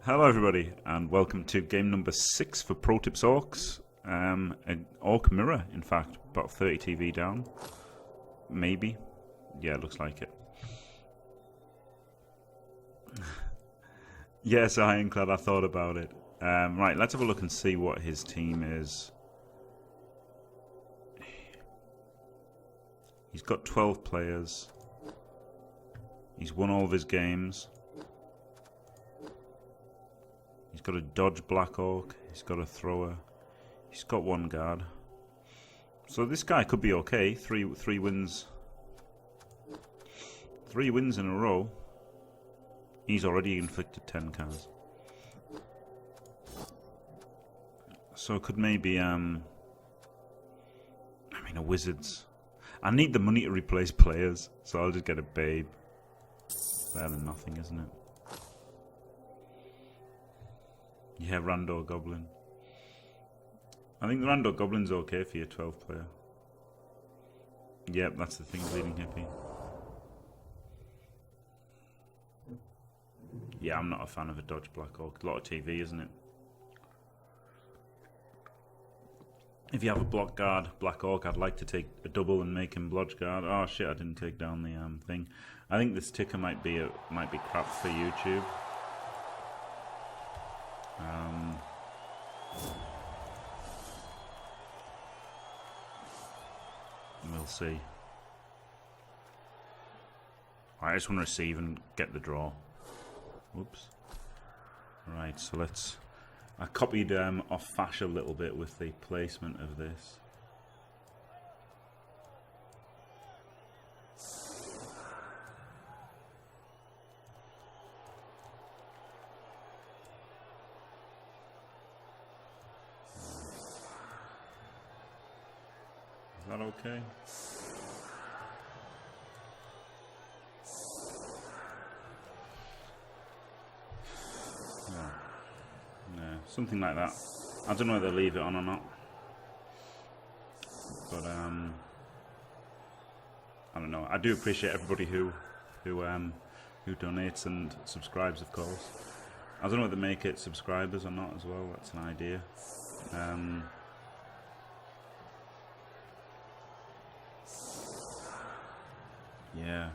Hello everybody and welcome to game number 6 for Pro Tips Orcs. An Orc mirror, in fact, about 30 TV down. Maybe. Yeah, it looks like it. Yes, Ironclad, I thought about it. Right, let's have a look and see what his team is. He's got 12 players. He's won all of his games. He's got a dodge black orc. He's got a thrower. He's got one guard. So this guy could be okay. Three wins. 3 wins in a row. He's already inflicted 10 cards. So it could maybe I mean a wizards. I need the money to replace players, so I'll just get a babe. Better than nothing, isn't it? Yeah, Rando Goblin. I think the Rando Goblin's okay for your 12 player. Yep, that's the thing, Bleeding Hippie. Yeah, I'm not a fan of a dodge black orc. A lot of TV, isn't it? If you have a block guard black orc, I'd like to take a double and make him blodge guard. Oh shit, I didn't take down the thing. I think this ticker might be crap for YouTube. We'll see. I just want to receive and get the draw. Whoops. Right, so let's... I copied off Fash a little bit with the placement of this. Is that okay? Yeah, something like that. I don't know whether they leave it on or not. But I don't know. I do appreciate everybody who donates and subscribes, of course. I don't know whether they make it subscribers or not as well. That's an idea. Yeah,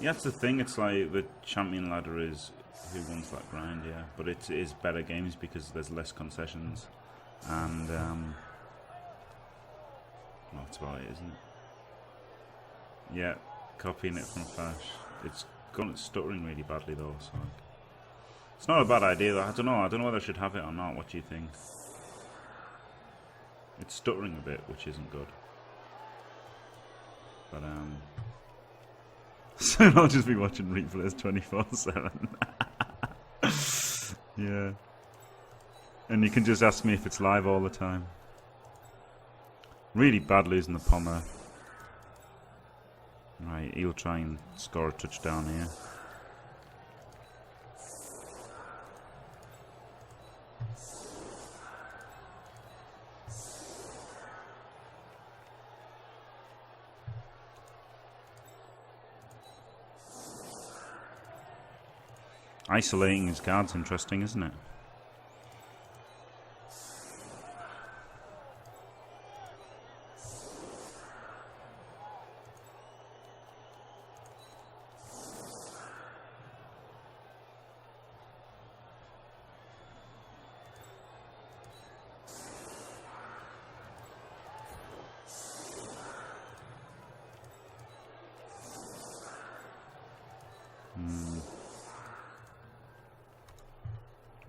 that's the thing. It's like the champion ladder is who wants that grind, yeah. But it is better games because there's less concessions, and well, that's about it, isn't it? Yeah, copying it from Flash. It's stuttering really badly though, so it's not a bad idea though. I don't know whether I should have it or not. What do you think? It's stuttering a bit, which isn't good. But soon I'll just be watching replays 24/7. Yeah. And you can just ask me if it's live all the time. Really bad losing the Pommer. Right, he'll try and score a touchdown here. Isolating his guard's interesting, isn't it?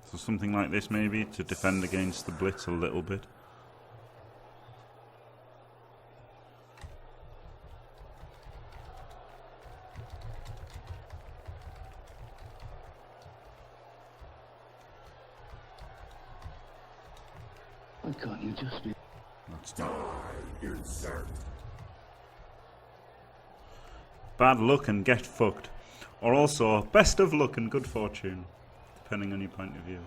So something like this maybe to defend against the blitz a little bit. Why can't you just be... That's not... Bad luck and get fucked. Or also, best of luck and good fortune. Depending on your point of view.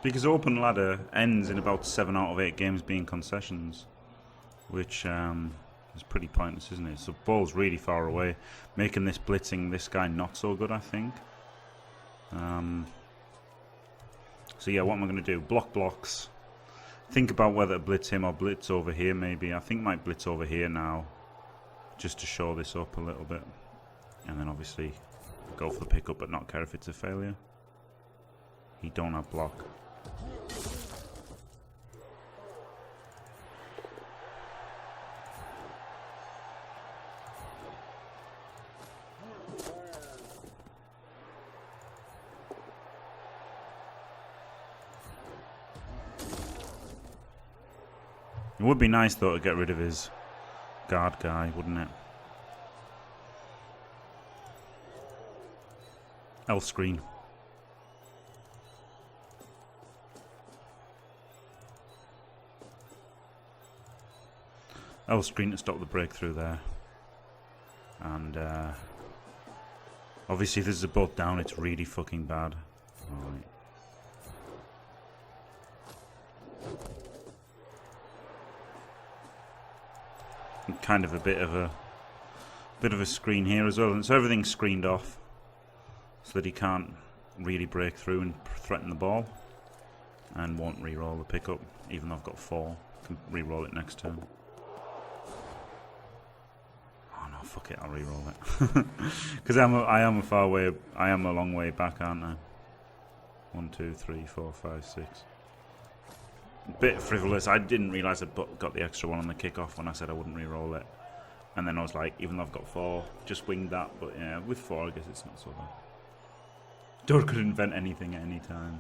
Because open ladder ends in about 7 out of 8 games being concessions, which It's pretty pointless, isn't it? So ball's really far away, making this blitzing this guy not so good, I think. So yeah, what am I going to do? Block blocks. Think about whether to blitz him or blitz over here maybe. I think might blitz over here now, just to show this up a little bit. And then obviously go for the pickup but not care if it's a failure. He don't have block. It would be nice though to get rid of his guard guy, wouldn't it? L screen. L screen to stop the breakthrough there. And obviously if this is a boat down, it's really fucking bad. Alright. Kind of a bit of a screen here as well, and so everything's screened off so that he can't really break through and threaten the ball, and won't re-roll the pickup even though I've got 4. Can re-roll it next turn. Oh no, fuck it, I'll re-roll it because I am a long way back, aren't I? 1 2 3 4 5 6. Bit frivolous. I didn't realise I'd got the extra one on the kickoff when I said I wouldn't re-roll it. And then I was like, even though I've got 4, just winged that. But yeah, with 4 I guess it's not so bad. Dor could invent anything at any time.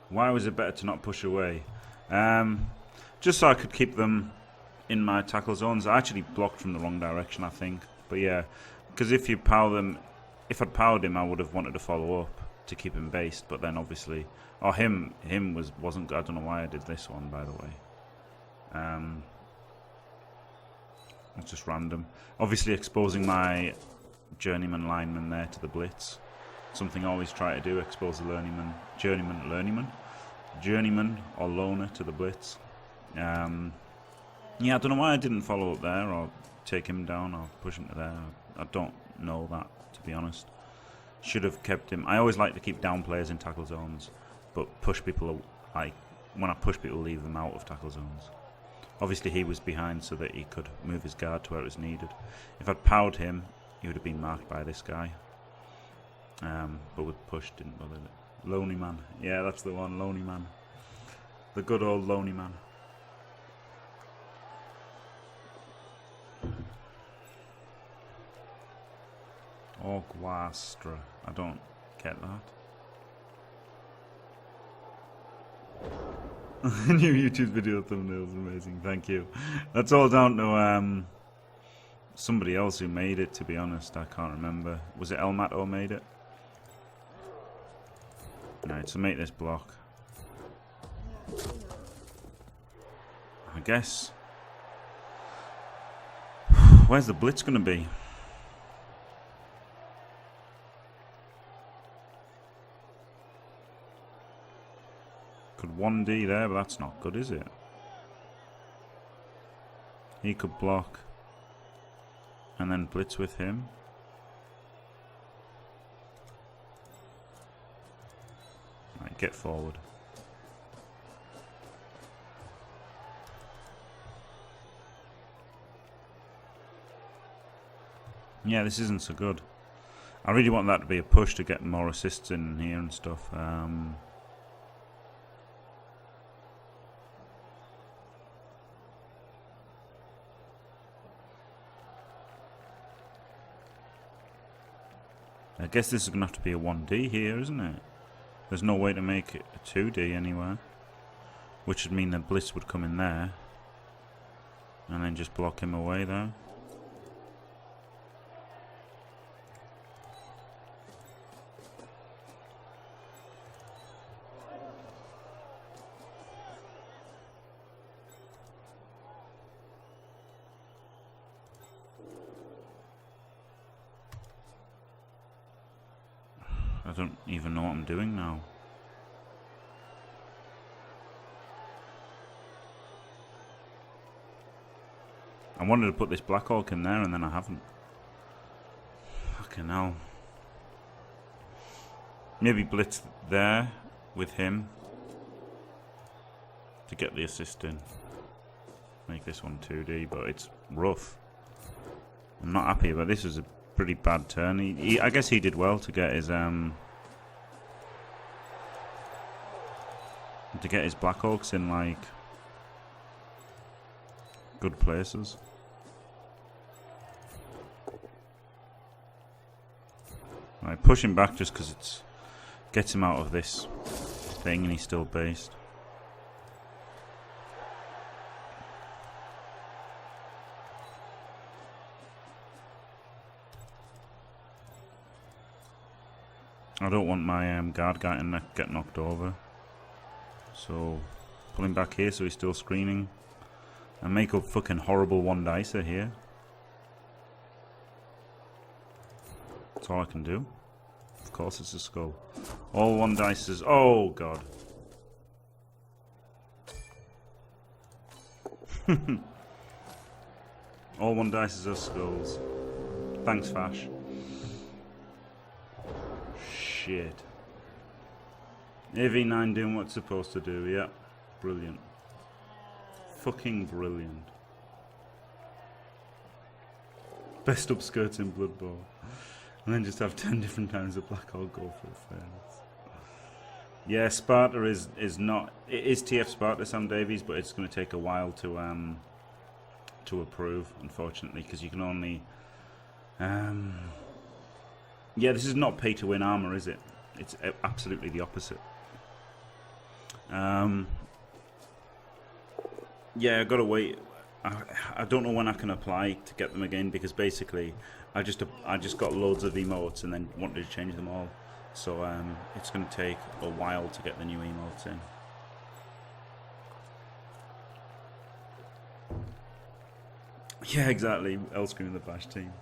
Why was it better to not push away? Just so I could keep them in my tackle zones. I actually blocked from the wrong direction, I think. But yeah, because if you power them... If I'd powered him, I would have wanted to follow up to keep him based, but then obviously, him wasn't good. I don't know why I did this one, by the way. It's just random. Obviously, exposing my journeyman lineman there to the blitz. Something I always try to do: expose the journeyman or loner to the blitz. Yeah, I don't know why I didn't follow up there or take him down or push him to there. I don't know that, to be honest. Should have kept him. I always like to keep down players in tackle zones, but push people, when I push people, leave them out of tackle zones. Obviously he was behind so that he could move his guard to where it was needed. If I'd powered him, he would have been marked by this guy. But with push, didn't bother it. Lonely man. Yeah, that's the one, lonely man. The good old lonely man. Orquastra. I don't get that. New YouTube video thumbnails, amazing. Thank you. That's all down to somebody else who made it, to be honest. I can't remember. Was it Elmato made it? Alright, so make this block. I guess. Where's the blitz going to be? Could 1D there, but that's not good, is it? He could block and then blitz with him. Right, get forward. Yeah, this isn't so good. I really want that to be a push to get more assists in here and stuff. I guess this is going to have to be a 1D here, isn't it? There's no way to make it a 2D anywhere. Which would mean that Blitz would come in there. And then just block him away there. I don't even know what I'm doing now. I wanted to put this Black Orc in there and then I haven't. Fucking hell. Maybe blitz there with him to get the assist in. Make this one 2D, but it's rough. I'm not happy about this. It was a pretty bad turn. I guess he did well to get his Black Orcs in like good places. Right, push him back just because it gets him out of this thing and he's still based. I don't want my guard guy to get knocked over. So, pull him back here so he's still screening. And make a fucking horrible one dicer here. That's all I can do. Of course it's a skull. All one dicers. Oh god. All one dices are skulls. Thanks, Fash. Shit. AV9 doing what it's supposed to do, yeah. Brilliant. Fucking brilliant. Best upskirts in Bloodbowl. And then just have 10 different times the Black Orc go for the fairness. Yeah, Sparta is not... It is TF Sparta, Sam Davies, but it's going to take a while to approve, unfortunately, because you can only... Yeah, this is not pay-to-win armor, is it? It's absolutely the opposite. Yeah, I gotta wait. I don't know when I can apply to get them again because basically I just got loads of emotes and then wanted to change them all. So it's gonna take a while to get the new emotes in. Yeah, exactly. L screen in the Bash team.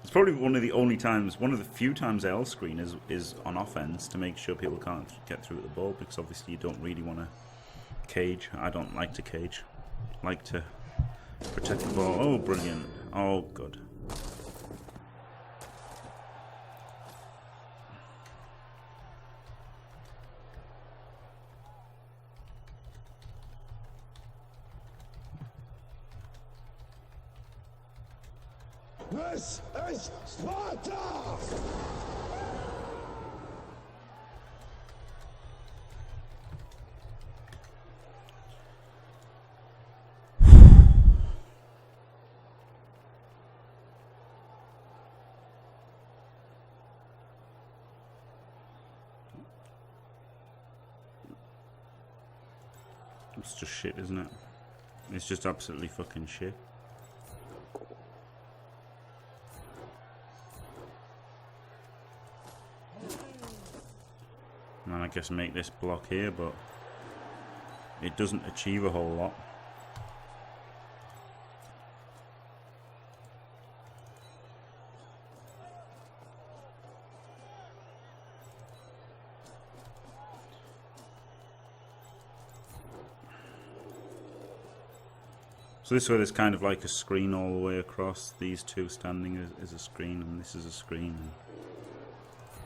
It's probably one of the few times L screen is on offense to make sure people can't get through the ball because obviously you don't really want to cage. I don't like to cage. I like to protect the ball. Oh, brilliant. Oh, good. This is Sparta! It's just shit, isn't it? It's just absolutely fucking shit. And I guess make this block here, but it doesn't achieve a whole lot. So this way there's kind of like a screen all the way across. These two standing is a screen and this is a screen.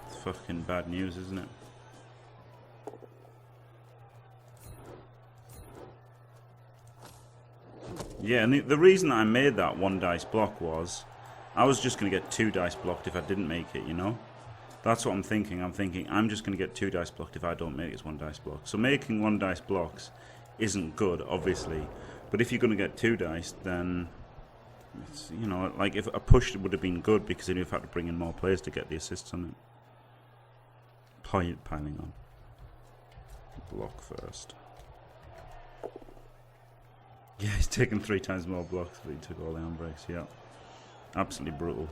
It's fucking bad news, isn't it? Yeah, and the reason I made that one dice block was I was just going to get 2 dice blocked if I didn't make it, you know? That's what I'm thinking. I'm thinking I'm just going to get 2 dice blocked if I don't make it as 1 dice block. So making 1 dice blocks isn't good, obviously. But if you're going to get 2 dice, then, it's, you know, like if a push would have been good because then you've had to bring in more players to get the assists on it. Piling on. Block first. Yeah, he's taken 3 times more blocks, but he took all the arm breaks, yeah. Absolutely brutal.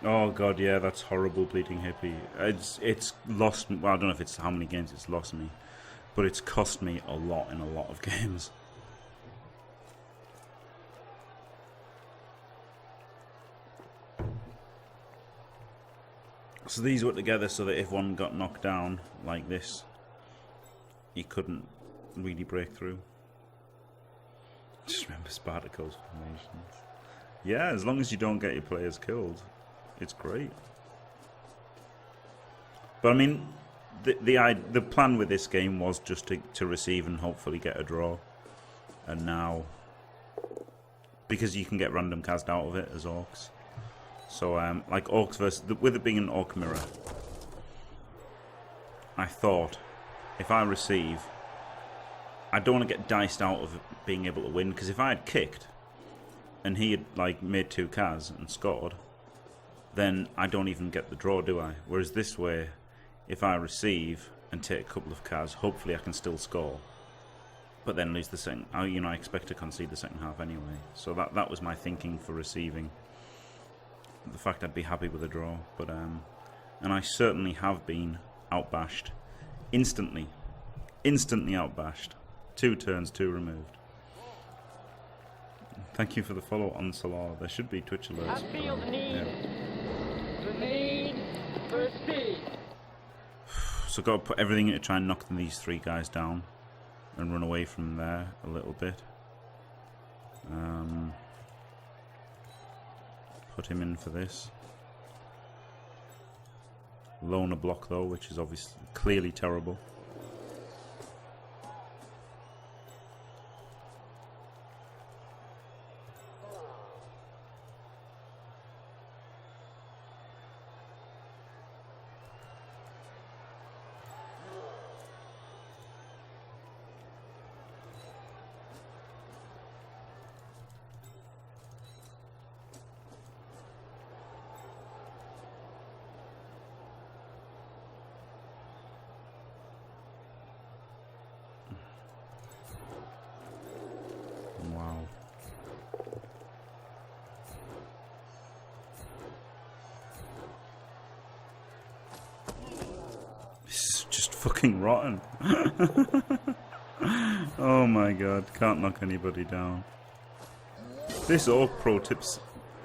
Oh god, yeah, that's horrible, bleeding hippie. It's lost me. Well, I don't know if it's how many games it's lost me, but it's cost me a lot in a lot of games. So these were together so that if one got knocked down like this, he couldn't really break through. Just remember Spartacle's formations. Yeah, as long as you don't get your players killed, it's great. But I mean, the plan with this game was just to receive and hopefully get a draw. And now, because you can get random cast out of it as Orcs. So, like Orcs versus, with it being an Orc mirror, I thought, if I receive, I don't want to get diced out of being able to win, because if I had kicked, and he had, like, made 2 Cas and scored, then I don't even get the draw, do I? Whereas this way, if I receive and take a couple of Cas, hopefully I can still score, but then lose the second. I expect to concede the second half anyway. So that was my thinking for receiving. The fact I'd be happy with a draw, but and I certainly have been outbashed, instantly outbashed. 2 turns, 2 removed. Thank you for the follow on Salah. There should be Twitch alerts. I feel the need. The need for speed. So got to put everything in to try and knock these 3 guys down and run away from there a little bit. Put him in for this. Loner block though, which is obviously clearly terrible. Wow. This is just fucking rotten. Oh my god, can't knock anybody down. This Orc Pro Tips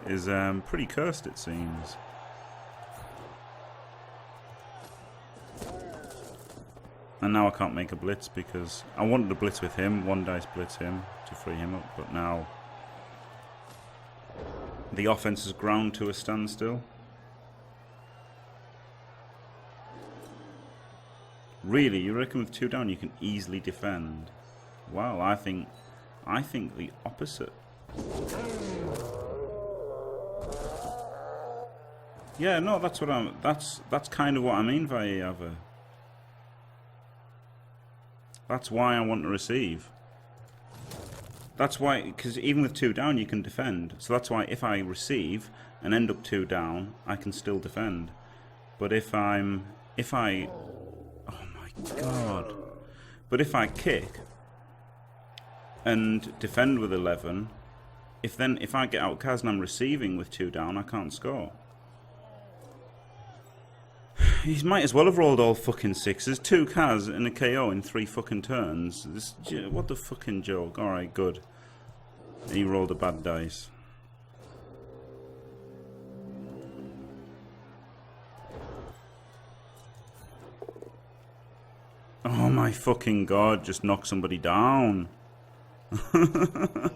is pretty cursed, it seems. And now I can't make a blitz because I wanted to blitz with him, 1 dice blitz him to free him up, but now the offense has ground to a standstill. Really, you reckon with 2 down you can easily defend? Wow, I think the opposite. Yeah, no, that's kind of what I mean by Yava. That's why I want to receive. That's why, because even with 2 down you can defend. So that's why if I receive and end up 2 down, I can still defend. But if I, oh my god. But if I kick and defend with 11, if I get outcast and I'm receiving with 2 down, I can't score. He might as well have rolled all fucking 6s. 2 Cas and a KO in 3 fucking turns. What the fucking joke. Alright, good. He rolled a bad dice. Oh my fucking god, just knock somebody down. I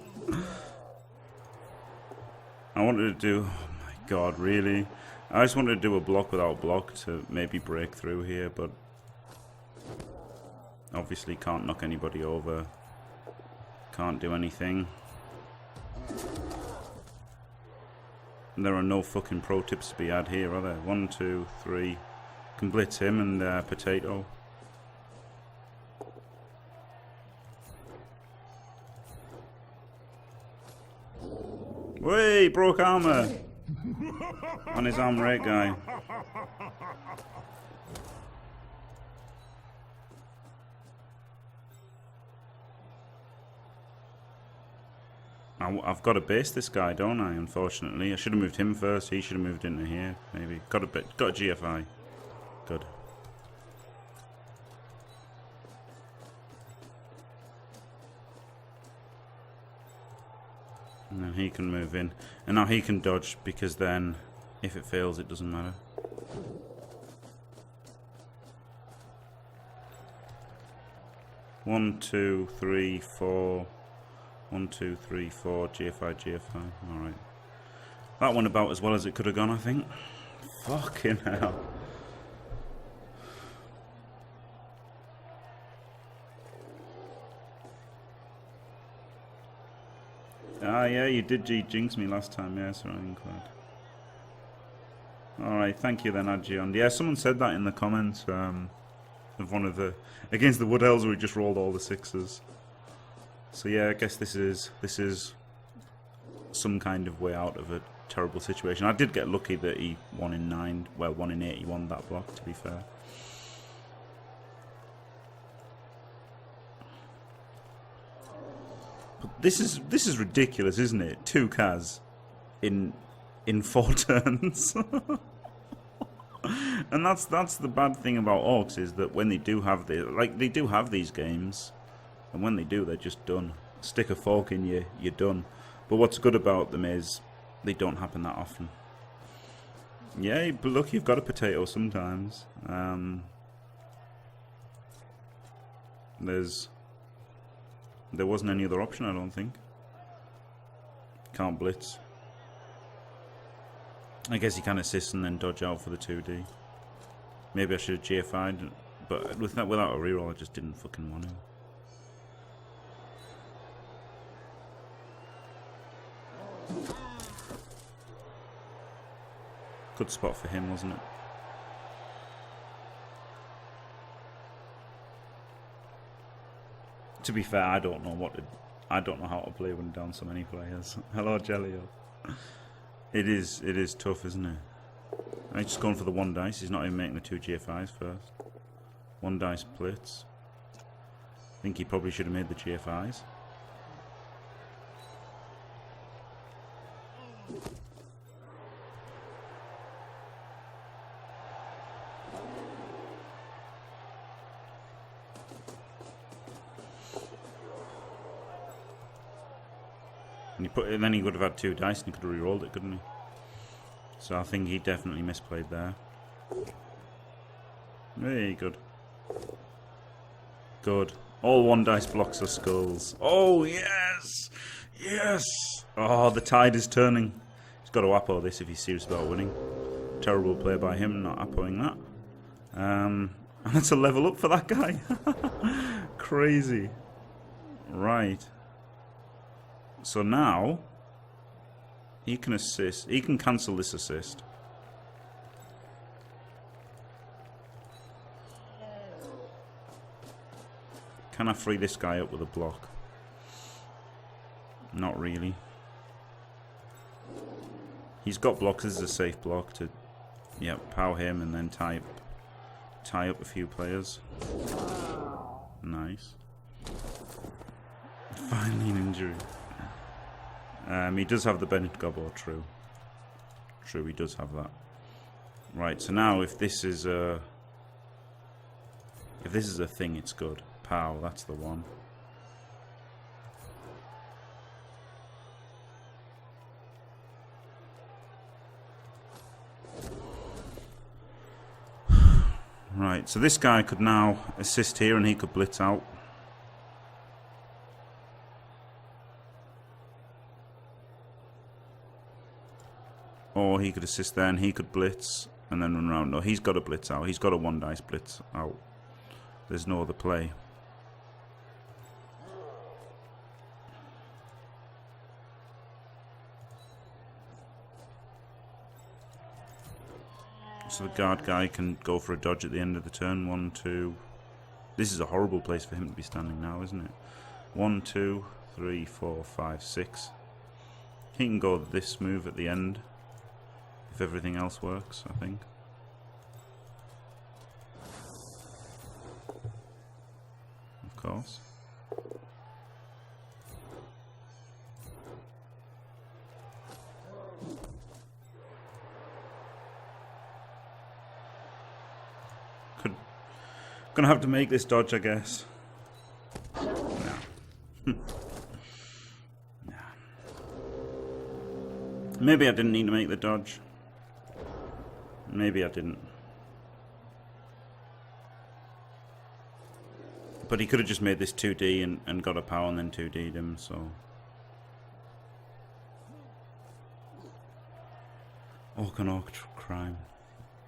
wanted to do... Oh my god, really? I just wanted to do a block without block to maybe break through here, but obviously can't knock anybody over. Can't do anything. And there are no fucking pro tips to be had here, are there? 1, 2, 3. Can blitz him and potato. Way broke armor on his arm rate guy. I've got to base this guy, don't I? Unfortunately, I should have moved him first. He should have moved into here, maybe. Got a GFI. Good. And then he can move in. And now he can dodge, because then, if it fails, it doesn't matter. 1, 2, 3, 4. 1, 2, 3, 4. GFI, GFI. Alright. That went about as well as it could have gone, I think. Fucking hell. Ah, yeah, you did jinx me last time. Yeah, sorry, Ironclad. Alright, thank you then, Adjion. Yeah, someone said that in the comments of one of the... Against the Wood Elves, where we just rolled all the 6s. So yeah, I guess this is some kind of way out of a terrible situation. I did get lucky that he won in 9. Well, 1 in 8 he won that block, to be fair. But this is ridiculous, isn't it? 2 Kaz in 4 turns. And that's the bad thing about Orcs, is that when they do have these games, and when they do, they're just done. Stick a fork in you, you're done. But what's good about them is they don't happen that often. Yeah, but look, you've got a potato sometimes. There wasn't any other option, I don't think. Can't blitz. I guess he can assist and then dodge out for the 2D. Maybe I should have GFI'd, but without a reroll, I just didn't fucking want to. Good spot for him, wasn't it? To be fair, I don't know how to play when down so many players. Hello, Jellio. It is tough, isn't it? He's just going for the 1 dice. He's not even making the 2 GFIs first. 1 dice blitz. I think he probably should have made the GFIs. And then he would have had 2 dice and he could have re-rolled it, couldn't he? So I think he definitely misplayed there. Hey, good. Good. All 1 dice blocks are skulls. Oh, yes! Yes! Oh, the tide is turning. He's got to appo this if he's serious about winning. Terrible play by him, not appoing that. And that's a level up for that guy. Crazy. Right. So now, he can assist. He can cancel this assist. Can I free this guy up with a block? Not really. He's got blocks. This is a safe block to, yeah, pow him and then tie up a few players. Nice. Finally an injury. He does have the Bennett Gobbo, true. True, he does have that. Right, so now if this is a thing, it's good. Pow, that's the one. Right, so this guy could now assist here and he could blitz out. Or he could assist there and he could blitz and then run around. No, he's got a blitz out. He's got a 1 dice blitz out. There's no other play. So the guard guy can go for a dodge at the end of the turn. 1, 2. This is a horrible place for him to be standing now, isn't it? 1, 2, 3, 4, 5, 6. He can go this move at the end. If everything else works, I think. Of course. Gonna have to make this dodge, I guess. No. Nah. Maybe I didn't need to make the dodge. Maybe I didn't. But he could have just made this 2D and got a power and then 2D'd him, so... Orc on Orc crime.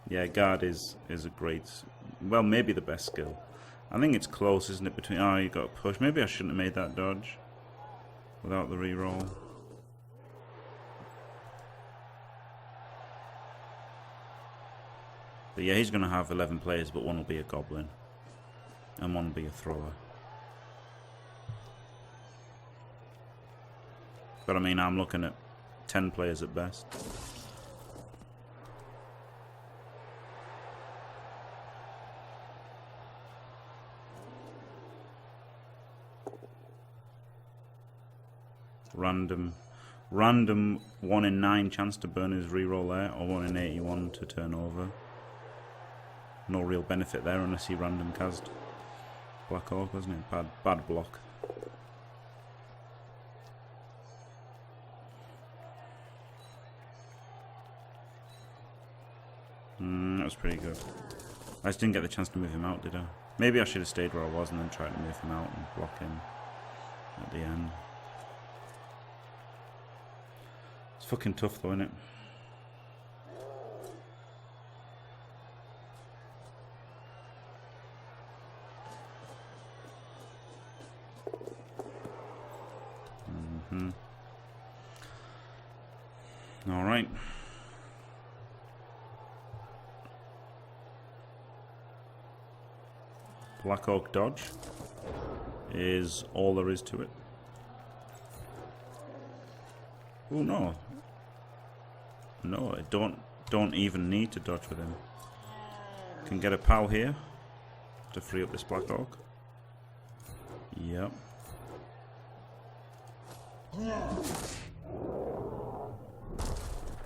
Yeah, guard is a great... Well, maybe the best skill. I think it's close, isn't it, between... Oh, you got a push. Maybe I shouldn't have made that dodge without the reroll. But yeah, he's going to have 11 players, but one will be a goblin. And one will be a thrower. But I mean, I'm looking at 10 players at best. Random 1 in 9 chance to burn his reroll there, or 1 in 81 to turn over. No real benefit there unless he random cast Black Orc, wasn't it? Bad block. That was pretty good. I just didn't get the chance to move him out, did I? Maybe I should have stayed where I was and then tried to move him out and block him at the end. It's fucking tough though, isn't it? Alright. Black Orc dodge is all there is to it. Oh no. No, I don't even need to dodge with him. Can get a POW here to free up this Black Orc. Yep.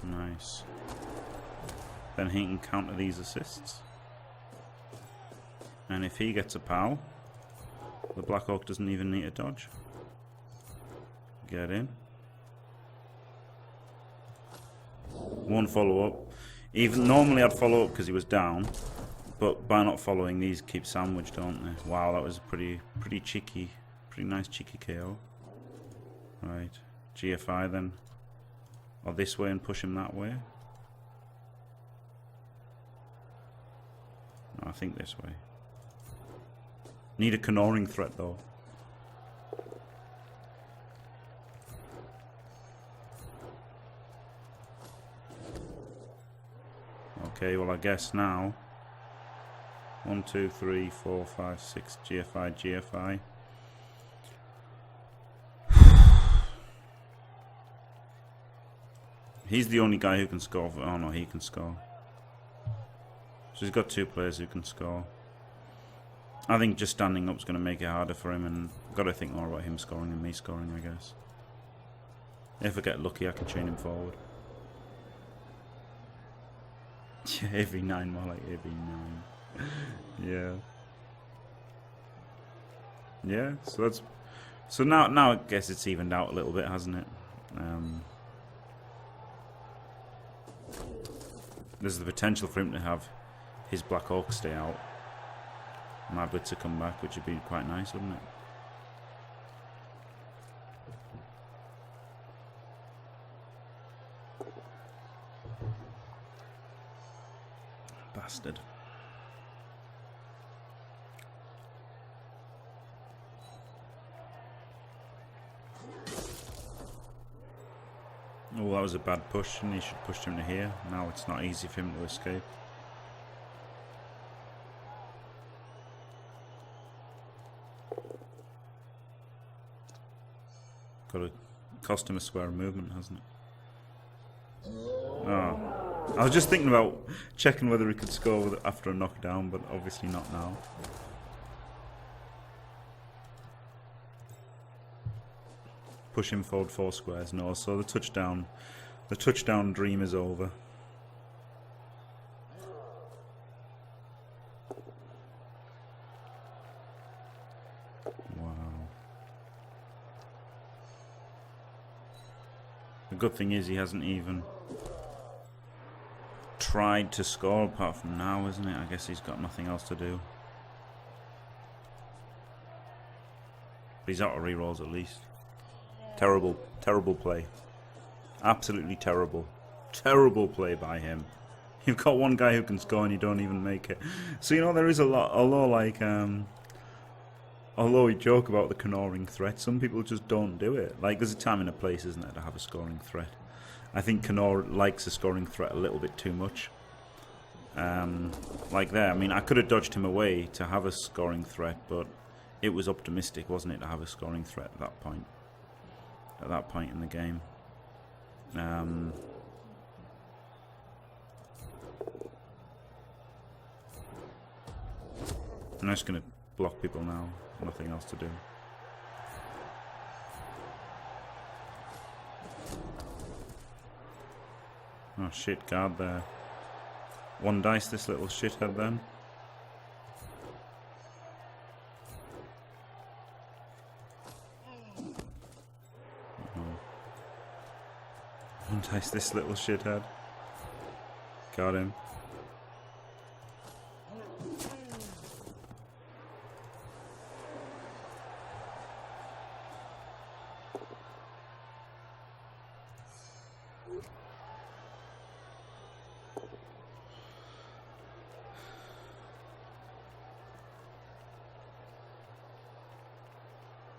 Nice. Then he can counter these assists. And if he gets a POW, the Black Orc doesn't even need to dodge. Get in. One follow up. Even normally I'd follow up because he was down, but by not following, these keep sandwiched, don't they? Wow, that was a pretty cheeky, pretty nice cheeky KO. Right, GFI then. Or this way and push him that way. No, I think this way. Need a canoring threat though. Okay, well I guess now 1, 2, 3, 4, 5, 6 GFI. He's the only guy who can score. Oh no, he can score. So he's got 2 players who can score. I think just standing up is going to make it harder for him, and I've got to think more about him scoring than me scoring, I guess. If I get lucky, I can chain him forward. Yeah, AV9, more like AV9. Yeah. Yeah, so that's... So now I guess it's evened out a little bit, hasn't it? There's the potential for him to have his Black Orc stay out. My Blitzer come back, which would be quite nice, wouldn't it? Bastard. Oh, that was a bad push, and he should push him to here. Now it's not easy for him to escape. Got to cost him a square of movement, hasn't it? Oh. I was just thinking about checking whether he could score with after a knockdown, but obviously not now. Push him forward 4 squares. No, so the touchdown dream is over. Wow. The good thing is he hasn't even tried to score apart from now, isn't it? I guess he's got nothing else to do. But he's out of rerolls at least. Terrible, terrible play. Absolutely terrible. Terrible play by him. You've got one guy who can score and you don't even make it. So, you know, there is a lot, although we joke about the Knorring threat, some people just don't do it. Like, there's a time and a place, isn't there, to have a scoring threat. I think Knorr likes a scoring threat a little bit too much. Like there, I mean, I could have dodged him away to have a scoring threat, but it was optimistic, wasn't it, to have a scoring threat at that point. At that point in the game. I'm just going to block people now. Nothing else to do. Oh shit, guard there. One dice this little shithead then. One dice this little shithead. Got him.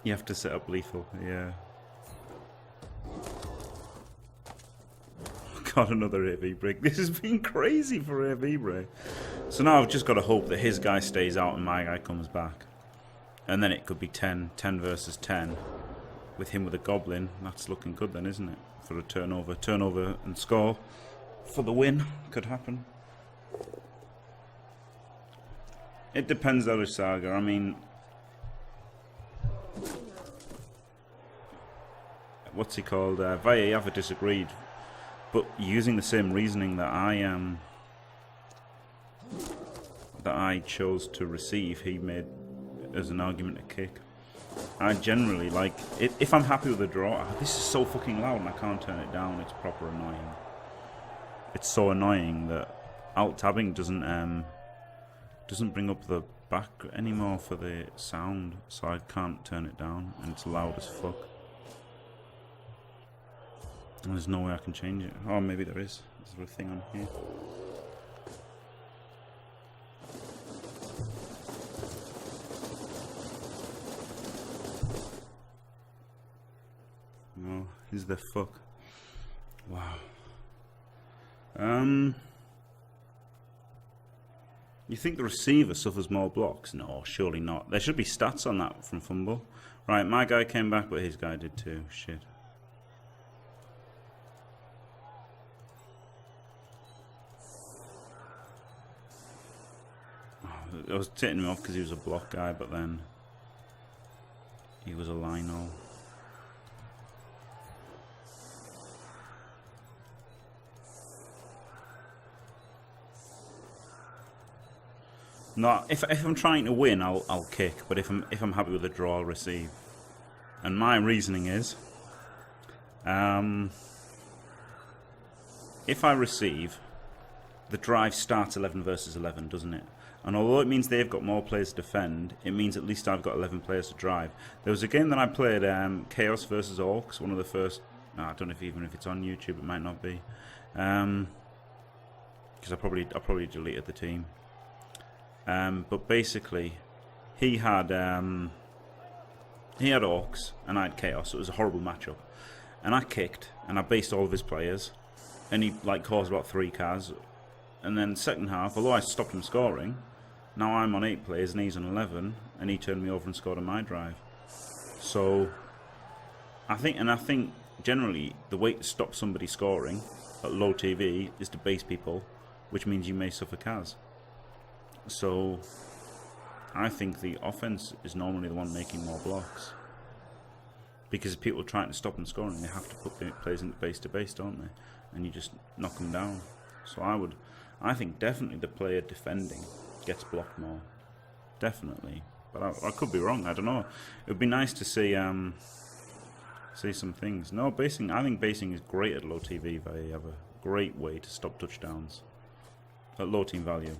You have to set up lethal, yeah. God, another AV break. This has been crazy for AV break. So now I've just got to hope that his guy stays out and my guy comes back. And then it could be 10 versus 10. With him with a goblin. That's looking good then, isn't it? For a turnover. Turnover and score for the win. Could happen. It depends though, Saga. I mean... What's he called? Vayeava disagreed, but using the same reasoning that I chose to receive, he made as an argument to kick. I generally like if I'm happy with the draw. This is so fucking loud and I can't turn it down. It's proper annoying. It's so annoying that alt tabbing doesn't bring up the back anymore for the sound, so I can't turn it down, and it's loud as fuck. There's no way I can change it. Oh, maybe there is. Is there a thing on here? No, is the fuck? Wow. You think the receiver suffers more blocks? No, surely not. There should be stats on that from Fumble. Right, my guy came back, but his guy did too. Shit. I was taking him off because he was a block guy, but then he was a lino. No, if I'm trying to win, I'll kick. But if I'm happy with the draw, I'll receive. And my reasoning is, if I receive, the drive starts 11 versus 11, doesn't it? And although it means they've got more players to defend, it means at least I've got 11 players to drive. There was a game that I played, Chaos versus Orcs, one of the first. I don't know even if it's on YouTube. It might not be, because I probably deleted the team. But basically, he had Orcs and I had Chaos. So it was a horrible matchup, and I kicked and I based all of his players, and he like caused about 3 cars. And then second half, although I stopped him scoring, now I'm on 8 players and he's on 11, and he turned me over and scored on my drive. So I think generally the way to stop somebody scoring at low TV is to base people, which means you may suffer CAS. So I think the offense is normally the one making more blocks, because if people are trying to stop them scoring, they have to put the players in base to base, don't they? And you just knock them down. So I think definitely the player defending gets blocked more. Definitely. But I could be wrong, I don't know. It would be nice to see some things. No, basing, I think basing is great at low TV value. You have a great way to stop touchdowns at low team value.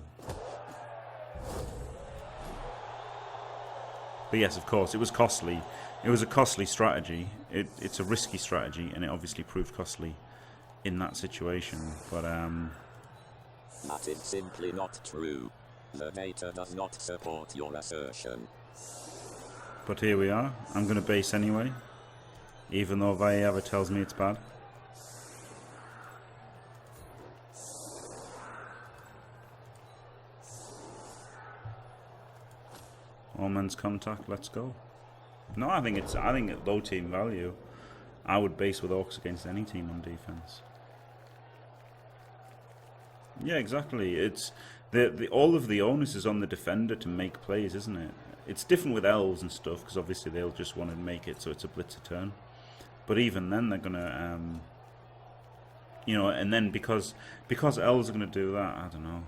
But yes, of course, it was costly It was a costly strategy. It's a risky strategy, and it obviously proved costly in that situation. But that is simply not true. The data does not support your assertion. But here we are. I'm going to base anyway, even though Vaeva tells me it's bad. All men's contact. Let's go. No, I think at low team value, I would base with Orcs against any team on defense. Yeah, exactly. It's all of the onus is on the defender to make plays, isn't it? It's different with elves and stuff because obviously they'll just want to make it so it's a blitzer turn. But even then, they're gonna, you know, and then because elves are gonna do that, I don't know.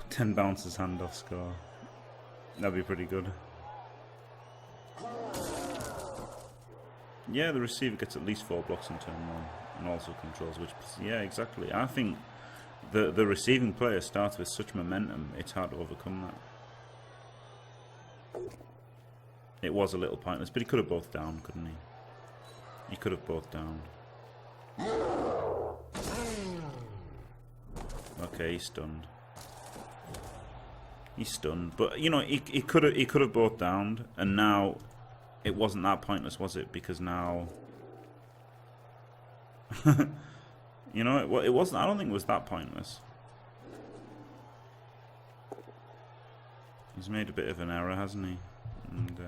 10 bounces handoff score. That'd be pretty good. Yeah, the receiver gets at least 4 blocks in turn 1 and also controls, which, yeah, exactly. I think the receiving player starts with such momentum, it's hard to overcome that. It was a little pointless, but he could have both downed, couldn't he? He could have both downed. Okay, he's stunned. He's stunned, but you know he could have both downed, and now it wasn't that pointless, was it? Because now, you know, it wasn't. I don't think it was that pointless. He's made a bit of an error, hasn't he? And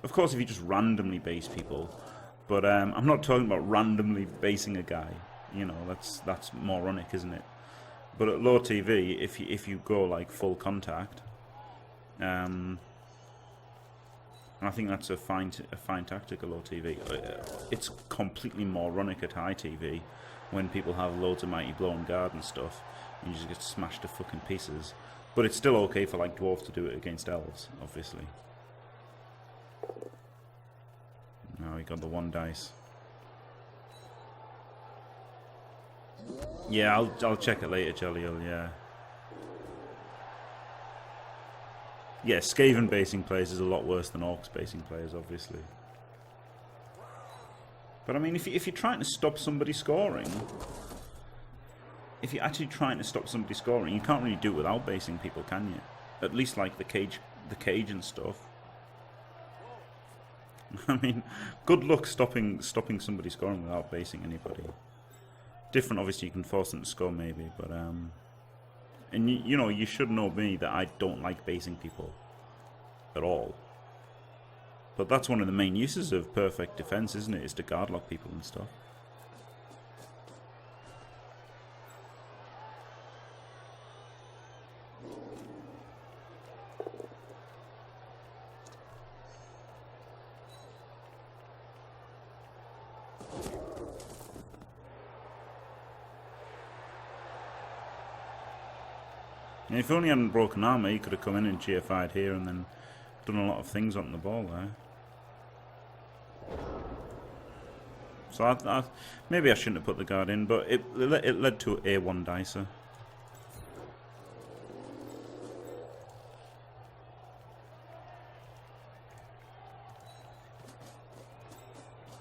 of course, if you just randomly base people, but I'm not talking about randomly basing a guy. You know, that's moronic, isn't it? But at low TV, if you go like full contact, I think that's a fine tactic at low TV. It's completely moronic at high TV when people have loads of mighty blow and guard and stuff, and you just get smashed to fucking pieces. But it's still okay for like dwarves to do it against elves, obviously. Now he got the 1 dice. Yeah, I'll check it later, Jaleel, yeah. Yeah, Skaven basing players is a lot worse than Orcs basing players, obviously. But I mean, if you're trying to stop somebody scoring, if you're actually trying to stop somebody scoring, you can't really do it without basing people, can you? At least like the cage and stuff. I mean, good luck stopping somebody scoring without basing anybody. Different, obviously, you can force them to score maybe, but and you know, you should know me that I don't like basing people at all. But that's one of the main uses of perfect defense, isn't it? Is to guard lock people and stuff. And if only he hadn't broken armor, he could have come in and GFI'd here and then done a lot of things on the ball there. So maybe I shouldn't have put the guard in, but it led to a 1 dicer.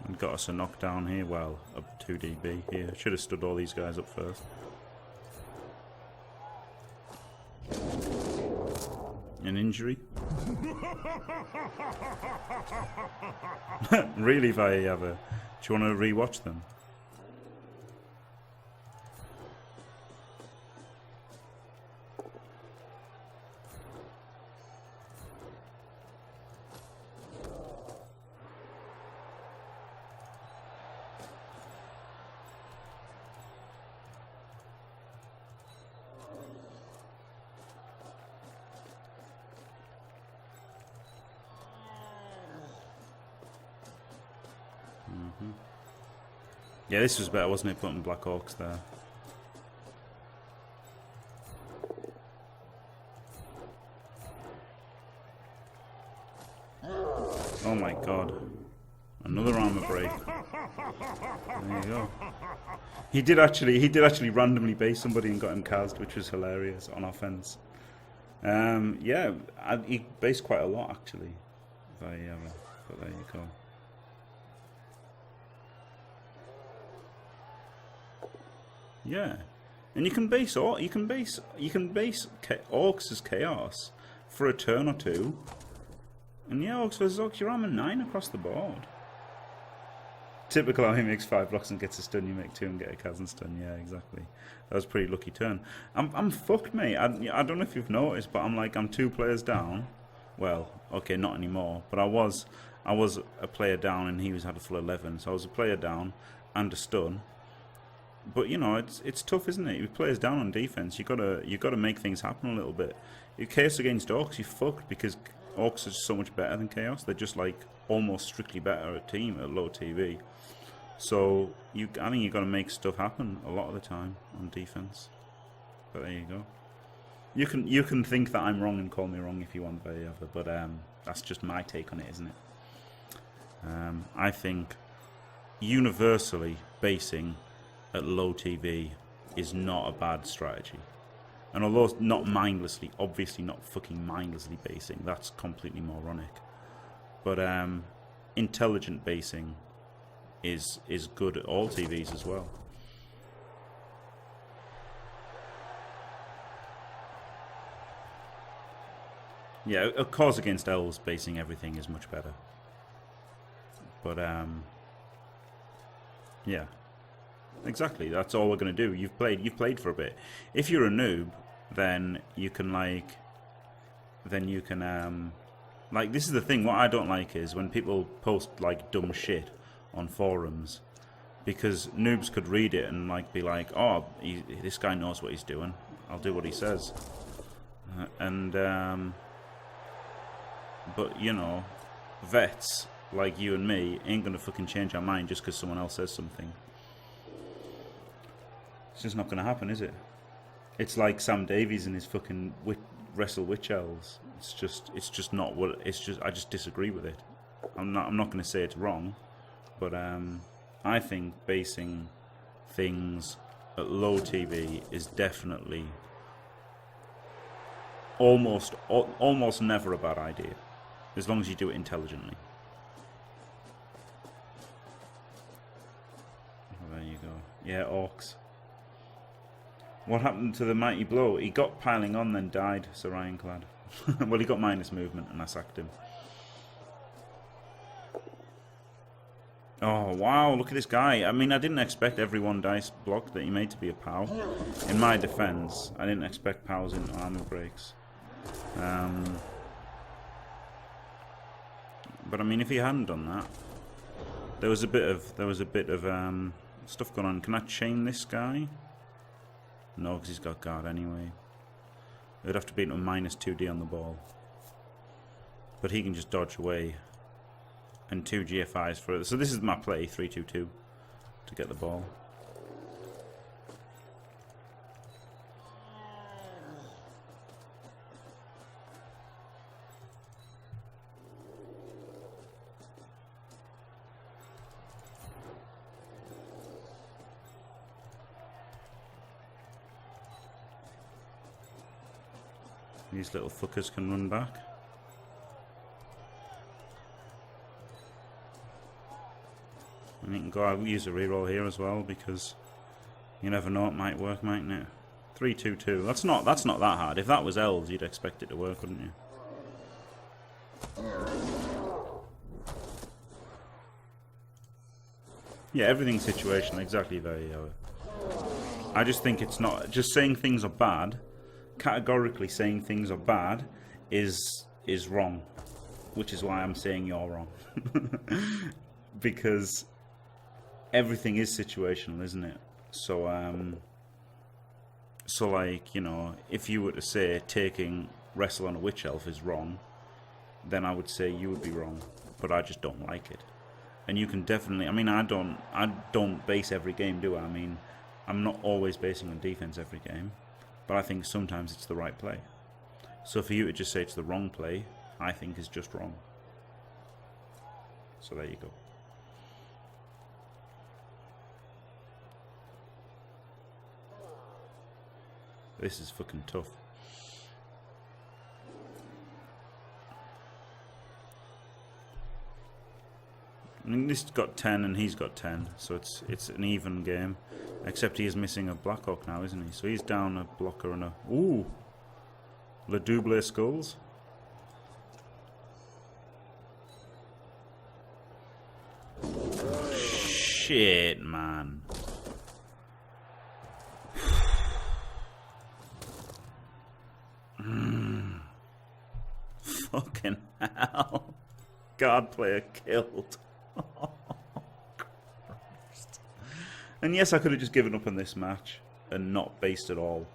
And got us a knockdown here, well, up 2 dB here. Should have stood all these guys up first. An injury? Really, Vaeva? Do you want to rewatch them? Yeah, this was better, wasn't it, putting Black Orcs there? Oh my god. Another armor break. There you go. He did actually randomly base somebody and got him cast, which was hilarious on offense. Yeah, he based quite a lot actually. But there you go. Yeah, and you can base Orcs as chaos for a turn or two, and yeah, Orcs vs Orcs, you're armor 9 across the board. Typical how he makes 5 blocks and gets a stun, you make 2 and get a Kaz and stun. Yeah, exactly. That was a pretty lucky turn. I'm fucked, mate. I don't know if you've noticed, but I'm 2 players down. Well, okay, not anymore, but I was a player down and he had a full 11, so I was a player down and a stun. But you know, it's tough, isn't it? With players down on defense, you gotta make things happen a little bit. In Chaos against Orcs, you're fucked because Orcs are so much better than Chaos. They're just like almost strictly better at team at low TV. So I think you got to make stuff happen a lot of the time on defense. But there you go. You can think that I'm wrong and call me wrong if you want, but that's just my take on it, isn't it? I think universally basing at low TV is not a bad strategy. And although not mindlessly, obviously not fucking mindlessly basing, that's completely moronic. But intelligent basing is good at all TVs as well. Yeah, of course against elves basing everything is much better. But yeah. Exactly, that's all we're gonna do. You've played for a bit. If you're a noob, then you can like this is the thing, what I don't like is when people post like dumb shit on forums, because noobs could read it and like be like, oh, this guy knows what he's doing, I'll do what he says. But you know, vets like you and me ain't gonna fucking change our mind just because someone else says something. It's just not gonna happen, is it? It's like Sam Davies and his fucking wrestle witch elves. It's just not what. I just disagree with it. I'm not gonna say it's wrong, but I think basing things at low TV is definitely almost never a bad idea, as long as you do it intelligently. Oh, there you go. Yeah, Orcs. What happened to the mighty blow? He got piling on, then died, Sir Ironclad. Well, he got minus movement, and I sacked him. Oh, wow, look at this guy. I mean, I didn't expect every 1 dice block that he made to be a POW. In my defense, I didn't expect POWs into armor breaks. But I mean, if he hadn't done that, there was a bit of stuff going on. Can I chain this guy? No, because he's got guard anyway. It would have to be a minus 2D on the ball. But he can just dodge away. And 2 GFIs for it. So this is my play, 3-2-2, to get the ball. These little fuckers can run back. And you can go out and use a reroll here as well, because you never know, it might work, mightn't it? 3-2-2. That's not that hard. If that was elves, you'd expect it to work, wouldn't you? Yeah, everything's situational, exactly there. I just think it's not just saying things are bad. Categorically saying things are bad is wrong, which is why I'm saying you're wrong. Because everything is situational, isn't it? So like, you know, if you were to say taking wrestle on a witch elf is wrong, then I would say you would be wrong, but I just don't like it. And you can definitely, I mean, I don't base every game, do I? I mean, I'm not always basing on defense every game, but I think sometimes it's the right play. So for you to just say it's the wrong play, I think is just wrong. So there you go. This is fucking tough. I mean, this got 10 and he's got 10, so it's an even game. Except he is missing a Black Orc now, isn't he? So he's down a blocker and a... Ooh! Le Double Skulls. Shit, man. Fucking hell. Guard player killed. And yes, I could have just given up on this match and not based at all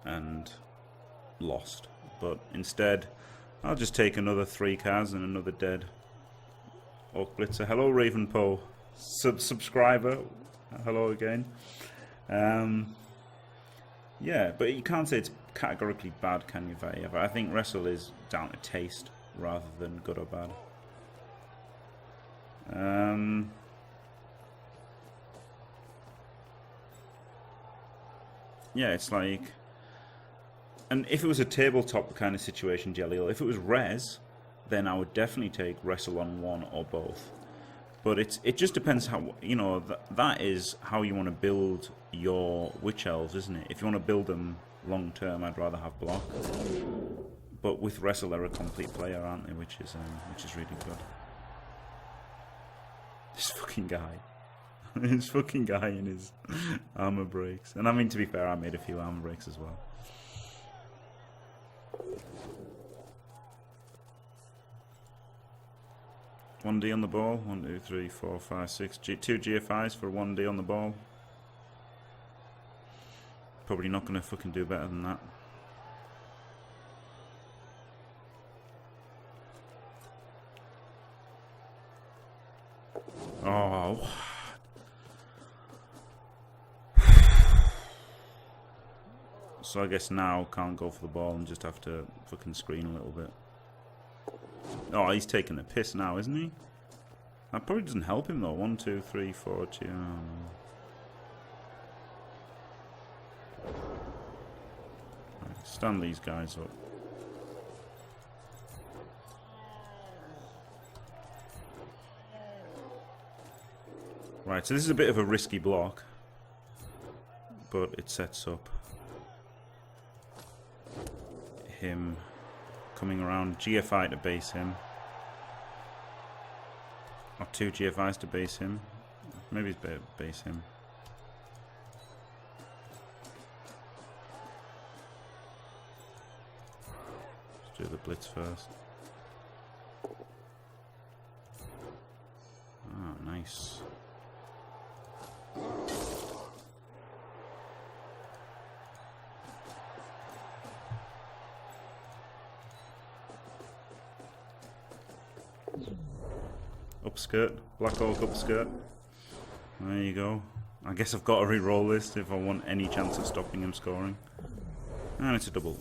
and lost. But instead, I'll just take another 3 cards and another dead Orc Blitzer. Hello, Raven Poe. Subscriber. Hello again. Yeah, but you can't say it's categorically bad, can you, Vaev? I think Wrestle is down to taste rather than good or bad. Yeah, it's like... And if it was a tabletop kind of situation, Jelliel, if it was Res, then I would definitely take Wrestle on one or both. But it just depends how, you know, that is how you want to build your Witch Elves, isn't it? If you want to build them long term, I'd rather have block. But with Wrestle, they're a complete player, aren't they? Which is really good. This fucking guy. This fucking guy in his armor breaks. And I mean, to be fair, I made a few armor breaks as well. One D on the ball. 1, 2, 3, 4, 5, 6. 2 GFIs for 1D on the ball. Probably not gonna fucking do better than that. Oh. So I guess now can't go for the ball and just have to fucking screen a little bit. Oh, he's taking the piss now, isn't he? That probably doesn't help him though. 1, 2, 3, 4, 2. Right, stand these guys up. Right, so this is a bit of a risky block, but it sets up him coming around. GFI to base him. Or 2 GFIs to base him. Maybe it's better to base him. Let's do the blitz first. Ah, nice. Upskirt, Black Orc upskirt. There you go. I guess I've got to re-roll this if I want any chance of stopping him scoring. And it's a double.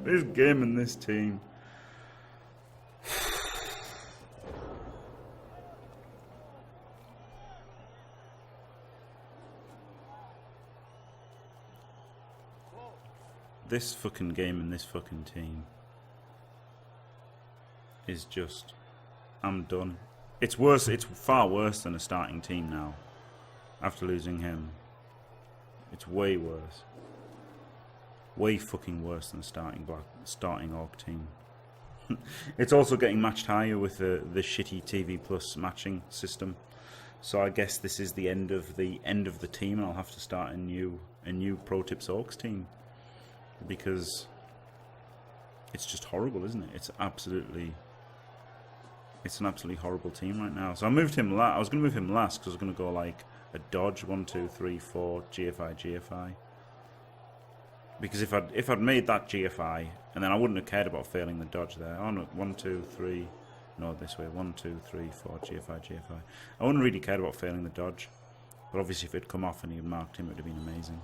This game and this team. This fucking game and this fucking team is just... I'm done. It's worse. It's far worse than a starting team now. After losing him. It's way worse. Way fucking worse than starting Orc team. It's also getting matched higher with the shitty TV Plus matching system. So I guess this is the end of the team, and I'll have to start a new Pro Tips Orcs team. Because it's just horrible, isn't it? It's an absolutely horrible team right now. So I moved him I was going to move him last because I was going to go like a dodge 1, 2, 3, 4 GFI. Because if I'd made that GFI and then I wouldn't have cared about failing the dodge there. Oh no, 1, 2, 3. No, this way. 1, 2, 3, 4 GFI. I wouldn't really cared about failing the dodge. But obviously, if it'd come off and he'd marked him, it would have been amazing.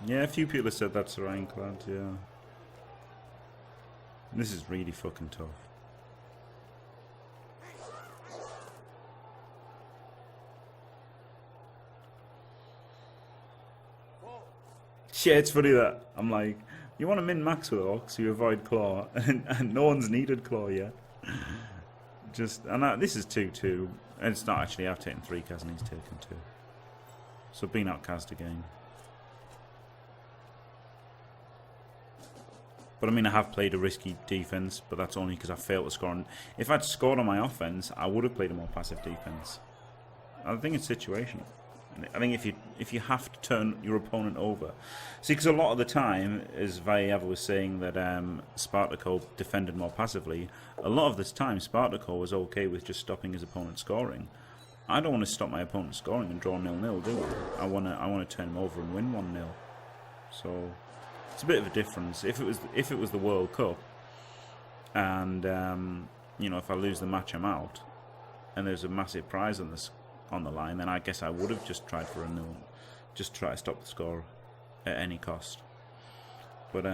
Yeah, a few people have said that's ironclad, yeah. This is really fucking tough. Yeah, it's funny that I'm like, you want to min-max with Orcs, so you avoid Claw, and no one's needed Claw yet. This is 2-2, and it's not actually, I've taken 3 cas and he's taken 2. So being outcast again. But I mean, I have played a risky defense, but that's only because I failed to score. And if I'd scored on my offense, I would have played a more passive defense. I think it's situational. I think if you have to turn your opponent over, see, because a lot of the time, as Vaeva was saying that Spartaco defended more passively, a lot of this time Spartaco was okay with just stopping his opponent scoring. I don't want to stop my opponent scoring and draw 0-0, do I? I want to turn him over and win 1-0. So it's a bit of a difference. If it was the World Cup, and you know, if I lose the match, I'm out, and there's a massive prize on the line, then I guess I would have just tried for a 0, just try to stop the score at any cost. But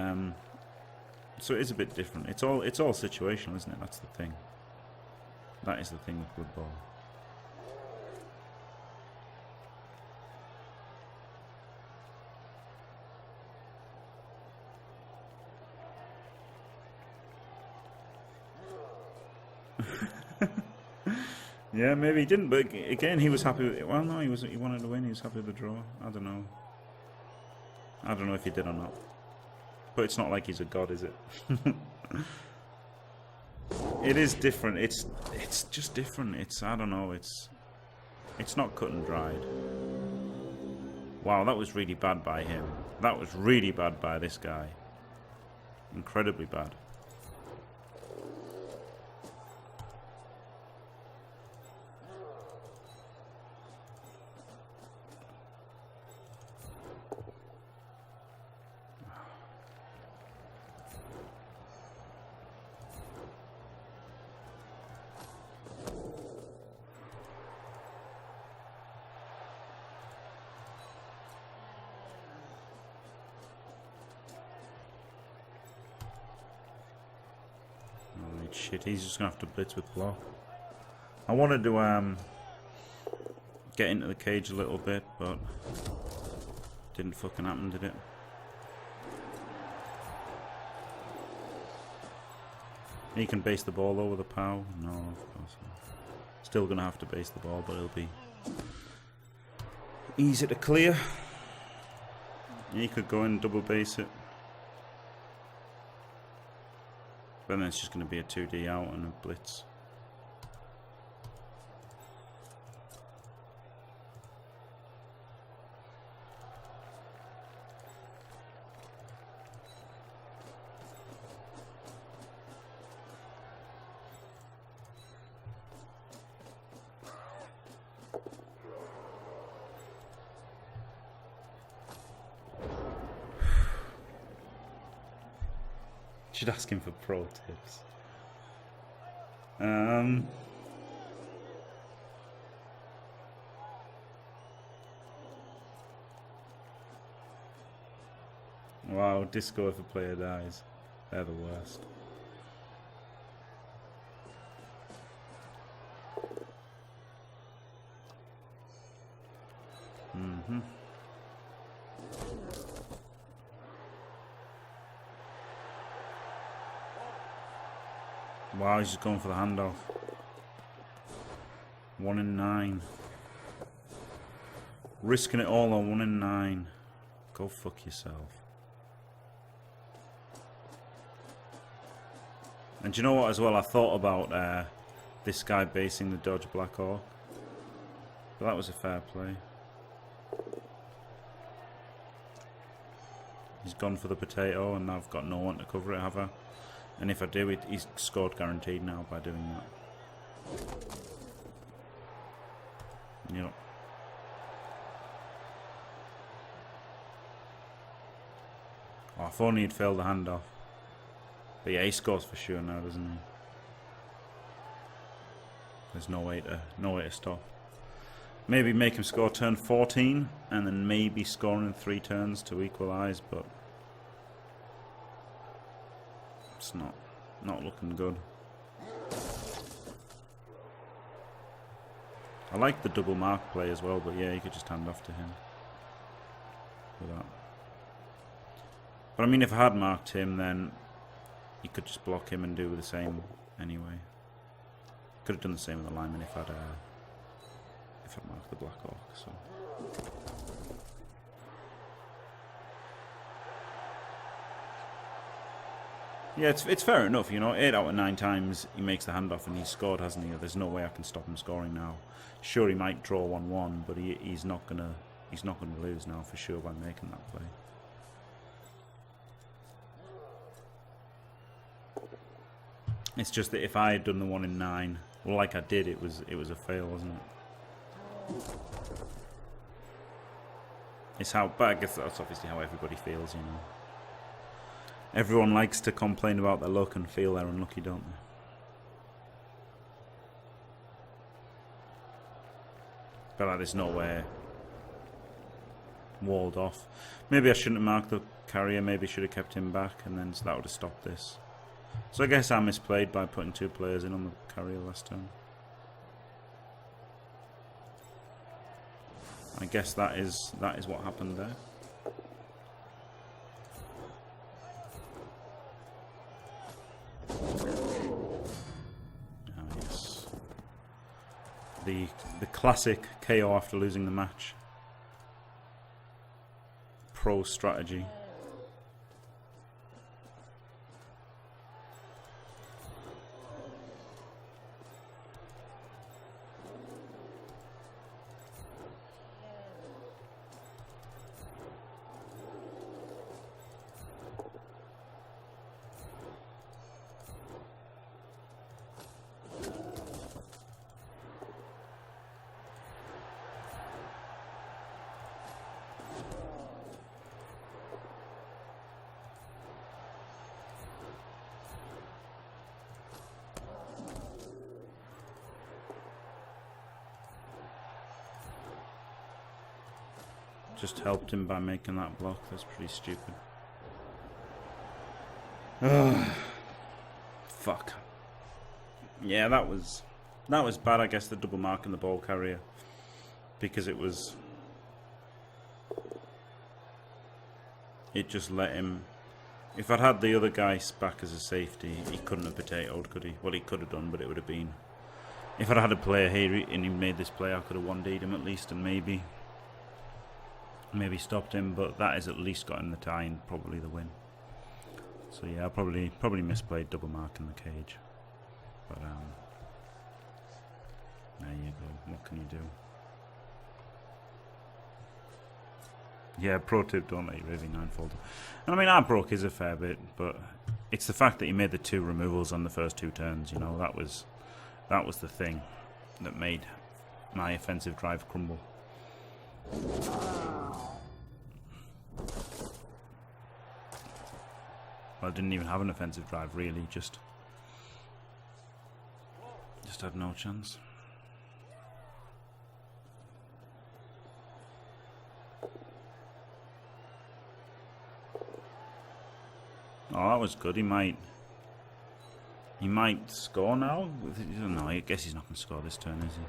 so it is a bit different. It's all situational, isn't it? That's the thing. That is the thing with Blood Bowl. Yeah, maybe he didn't, but again, he was happy with it. Well, no, he wanted to win, he was happy with the draw. I don't know. I don't know if he did or not. But it's not like he's a god, is it? It is different. It's just different. I don't know, it's not cut and dried. Wow, that was really bad by him. That was really bad by this guy. Incredibly bad. Shit, he's just gonna have to blitz with block. I wanted to get into the cage a little bit, but didn't fucking happen, did it? He can base the ball over the POW. No, of course not. Still gonna have to base the ball, but it'll be easy to clear. He could go and double base it. But then it's just going to be a 2D out and a blitz. Should ask him for pro tips. Wow, disco if a player dies. They're the worst. Wow, he's just going for the handoff. 1 in 9. Risking it all on 1 in 9. Go fuck yourself. And do you know what as well? I thought about this guy basing the dodge Black Orc. But that was a fair play. He's gone for the potato and I've got no one to cover it, have I? And if I do it, he's scored guaranteed now by doing that. Yep. Oh, if only he'd failed the handoff. But yeah, he scores for sure now, doesn't he? There's no way to stop. Maybe make him score turn 14 and then maybe scoring in 3 turns to equalise, but it's not looking good. I like the double mark play as well, but yeah, you could just hand off to him for that. But I mean, if I had marked him, then you could just block him and do the same anyway. Could have done the same with the lineman if I'd marked the Black Orc. So. Yeah, it's fair enough, you know. 8 out of 9 times he makes the handoff and he's scored, hasn't he? There's no way I can stop him scoring now. Sure, he might draw 1-1, but he's not gonna lose now for sure by making that play. It's just that if I had done the 1 in 9, well, like I did, it was a fail, wasn't it? It's how, but I guess that's obviously how everybody feels, you know. Everyone likes to complain about their luck and feel they're unlucky, don't they? But like, there's nowhere walled off. Maybe I shouldn't have marked the carrier. Maybe I should have kept him back, and then so that would have stopped this. So I guess I misplayed by putting 2 players in on the carrier last turn. I guess that is what happened there. Oh yes, the classic KO after losing the match. Pro strategy. Just helped him by making that block. That's pretty stupid. Fuck. Yeah, that was bad, I guess, the double mark in the ball carrier. Because it just let him... If I'd had the other guy back as a safety, he couldn't have potatoed, could he? Well, he could have done, but it would have been... If I'd had a player here and he made this play, I could have 1D'd him at least, and maybe stopped him, but that has at least got him the tie and probably the win. So yeah, I probably misplayed double mark in the cage. But there you go. What can you do? Yeah, pro tip, don't let your raving ninefold. And I mean, our broke is a fair bit, but it's the fact that he made the 2 removals on the first 2 turns, you know, that was the thing that made my offensive drive crumble. Well, I didn't even have an offensive drive, really, just had no chance. Oh, that was good. He might score now. No, I guess he's not going to score this turn, is he?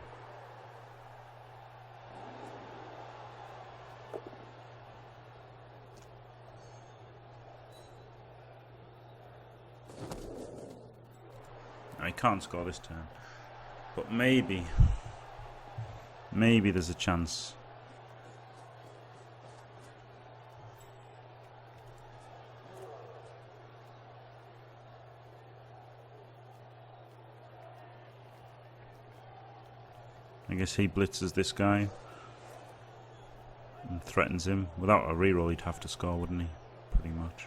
I can't score this turn, but maybe there's a chance. I guess he blitzes this guy and threatens him. Without a reroll, he'd have to score, wouldn't he? Pretty much.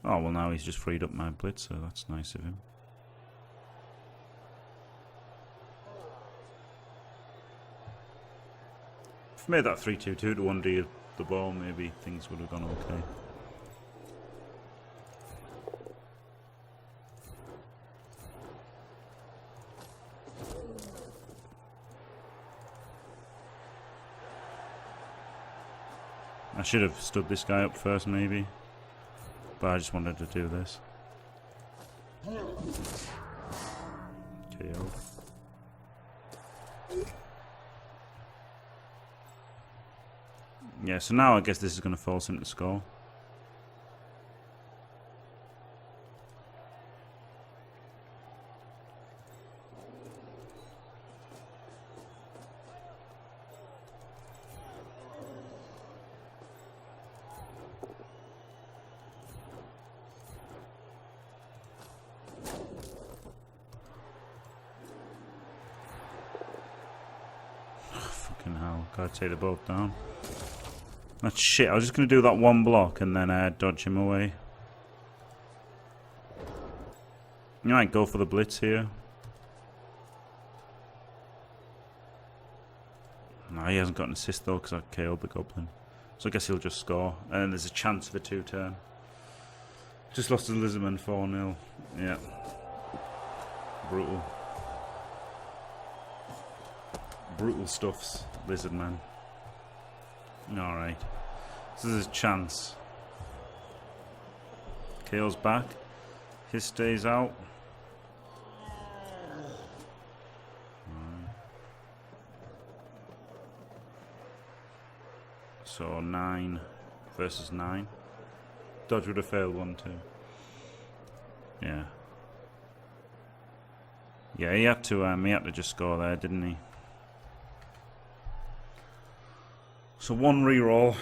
Oh, well, now he's just freed up my blitzer. That's nice of him. If I made that 3-2-2 to 1D the ball, maybe things would have gone okay. I should have stood this guy up first, maybe. But I just wanted to do this. KO. Yeah, so now I guess this is going to force him to score. Gotta take the boat down. That's shit. I was just gonna do that one block and then dodge him away. You might go for the blitz here. No, he hasn't got an assist though because I KO'd the goblin. So I guess he'll just score. And then there's a chance of a 2-turn. Just lost to Lizardman 4-0. Yeah. Brutal. Brutal stuffs, Lizardman. Alright. So there's a chance. KO's back. His stays out. So 9 versus 9. Dodge would have failed 1-2. Yeah. Yeah, he had to just score there, didn't he? So 1 reroll.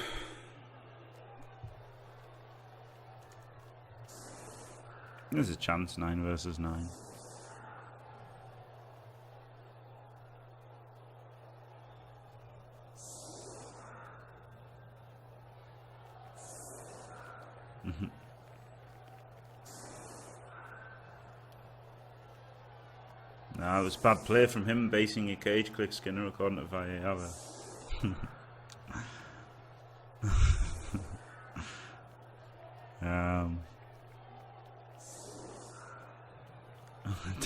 There's a chance, 9 versus 9. No, it was bad play from him basing a cage click Skinner according to VAR.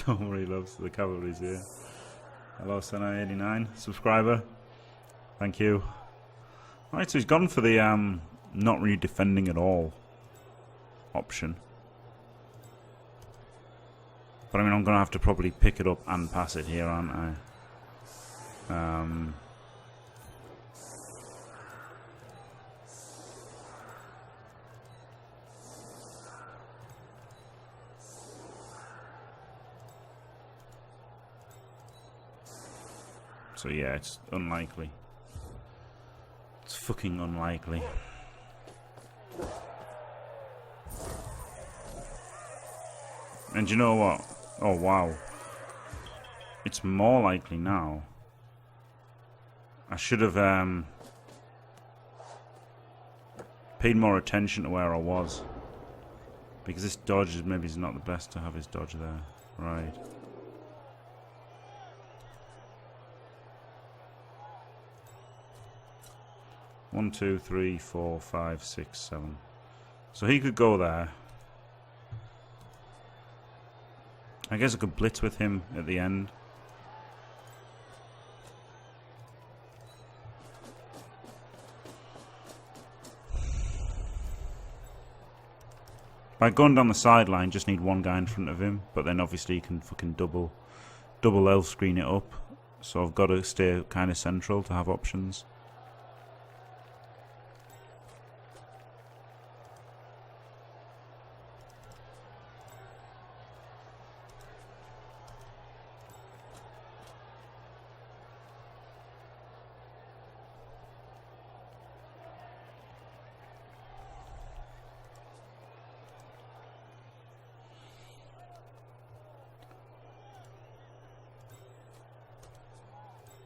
Don't worry, loves the cavalry's here. Hello, Senna89 subscriber. Thank you. Right, so he's gone for the not really defending at all option. But I mean, I'm going to have to probably pick it up and pass it here, aren't I? So yeah, it's unlikely. It's fucking unlikely. And you know what? Oh wow. It's more likely now. I should have paid more attention to where I was. Because this dodge is maybe not the best to have his dodge there. Right. One, 2, 3, 4, 5, 6, 7. So he could go there. I guess I could blitz with him at the end. By going down the sideline, just need one guy in front of him. But then obviously you can fucking double elf screen it up. So I've got to stay kind of central to have options.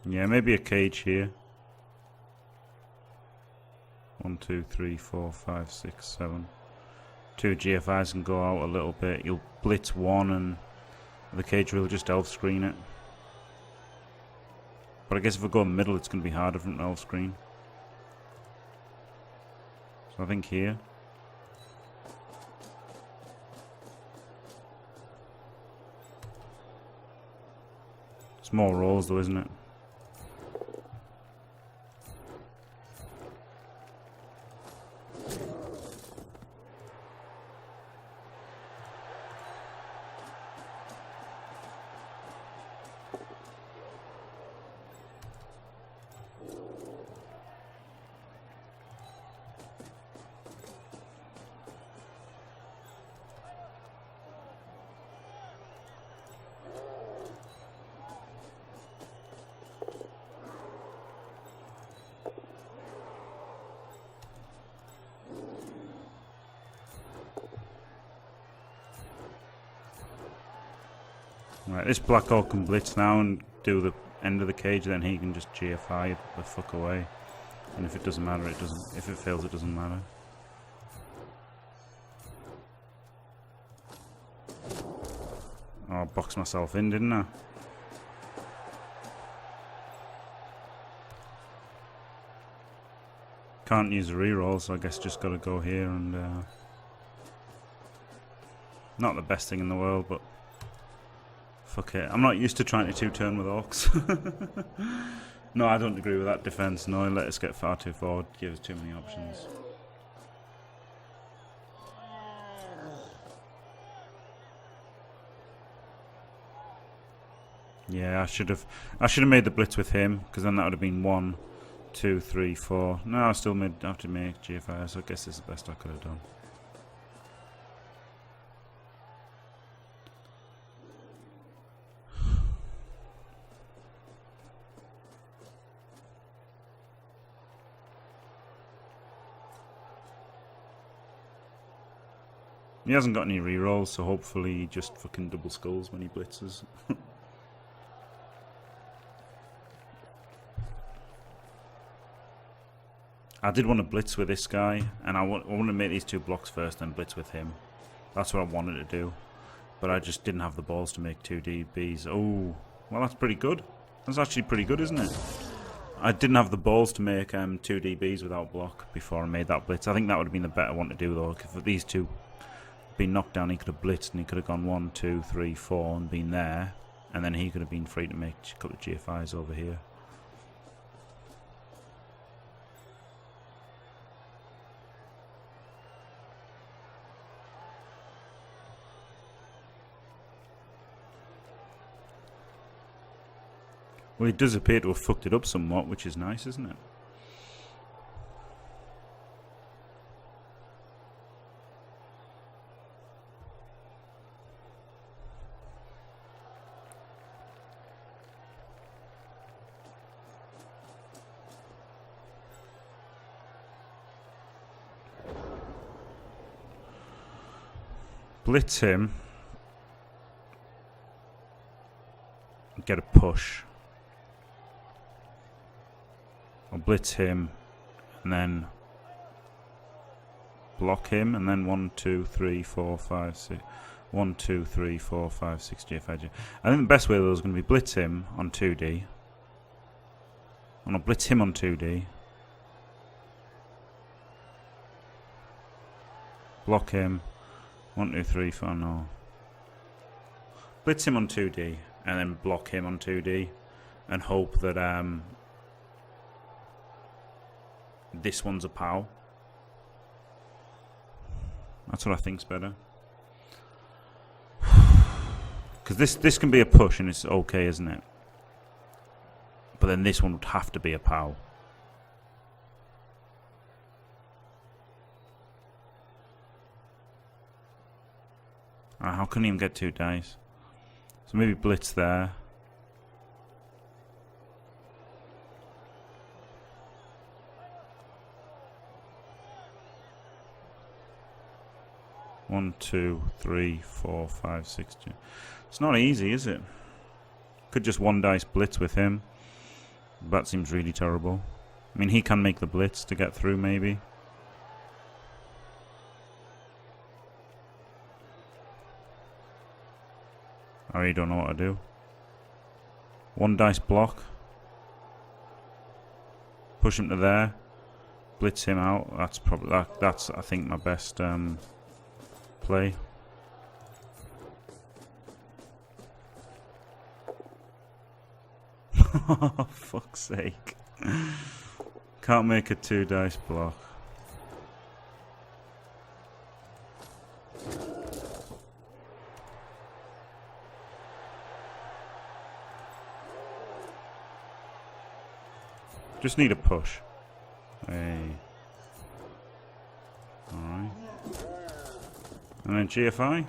Yeah, maybe a cage here. 1, 2, 3, 4, 5, 6, 7. 2 GFIs can go out a little bit. You'll blitz 1 and the cage will just elf screen it. But I guess if we go in the middle, it's going to be harder from elf screen. So I think here. It's more rolls though, isn't it? Right, this Black Orc can blitz now and do the end of the cage, then he can just GFI the fuck away. And if it doesn't matter, it doesn't. If it fails, it doesn't matter. Oh, I boxed myself in, didn't I? Can't use a reroll, so I guess just gotta go here and not the best thing in the world, but fuck it. I'm not used to trying to two-turn with Orcs. No, I don't agree with that defense. No, let us get far too forward. Give us too many options. Yeah, I should have made the blitz with him, because then that would have been 1, 2, 3, 4. No, I still have to make GFI, so I guess it's the best I could have done. He hasn't got any rerolls, so hopefully he just fucking double skulls when he blitzes. I did want to blitz with this guy, and I want to make these 2 blocks first and blitz with him. That's what I wanted to do. But I just didn't have the balls to make 2 DBs. Oh, well that's pretty good. That's actually pretty good, isn't it? I didn't have the balls to make 2 DBs without block before I made that blitz. I think that would have been the better one to do though. If these 2 had been knocked down, he could have blitzed and he could have gone 1, 2, 3, 4 and been there. And then he could have been free to make a couple of GFIs over here. Well, it does appear to have fucked it up somewhat, which is nice, isn't it? Blitz him. Get a push. I'll blitz him and then block him and then 1, 2, 3, 4, 5, 6. 1, 2, 3, 4, 5, 6 GFI. I think the best way though is going to be blitz him on 2D. And I'll blitz him on 2D. Block him. 1, 2, 3, 4, no. Blitz him on 2D and then block him on 2D and hope that this one's a POW. That's what I think's better. Because this can be a push and it's okay, isn't it? But then this one would have to be a POW. How can he even get 2 dice? So maybe blitz there. One, 2, 3, 4, 5, 6. It's not easy, is it? Could just 1 dice blitz with him. That seems really terrible. I mean, he can make the blitz to get through, maybe. I really don't know what to do. 1 dice block. Push him to there. Blitz him out. That's probably that's I think my best play. Oh, fuck's sake. Can't make a 2 dice block. Just need a push. Hey. Alright. And then GFI.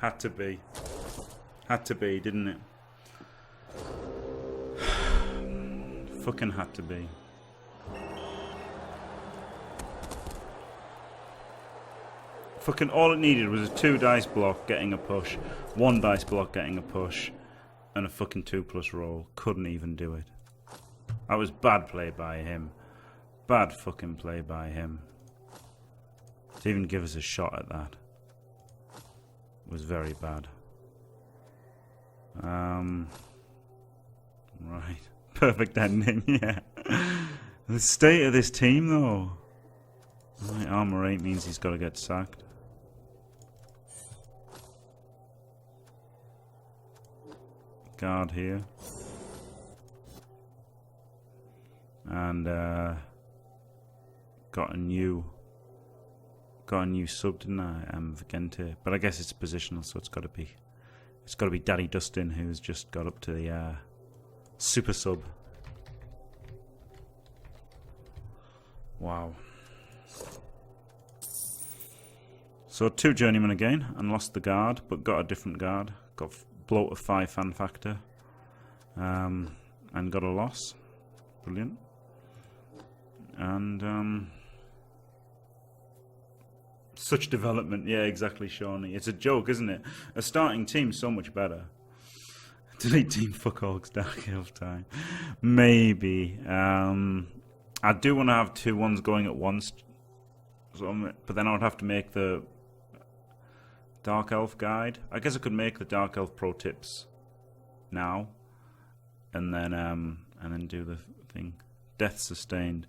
Had to be. Had to be, didn't it? Fucking had to be. Fucking all it needed was a 2 dice block getting a push, 1 dice block getting a push, and a fucking 2+ roll. Couldn't even do it. That was bad play by him. Bad fucking play by him. To even give us a shot at that was very bad. Right. Perfect ending, yeah. The state of this team, though. Right, armor 8 means he's got to get sacked. Guard here. And got a new sub, didn't I? Vigente. But I guess it's positional, so it's got to be Daddy Dustin, who's just got up to the super sub. Wow. So 2 journeymen again, and lost the guard, but got a different guard. Got bloat of 5 fan factor, and got a loss. Brilliant. And such development, yeah, exactly, Shawnee. It's a joke, isn't it? A starting team's so much better. Delete team, fuck Orcs, Dark Elf time. Maybe. I do want to have 2 ones going at once, but then I would have to make the Dark Elf guide. I guess I could make the Dark Elf pro tips now, and then do the thing. Death sustained.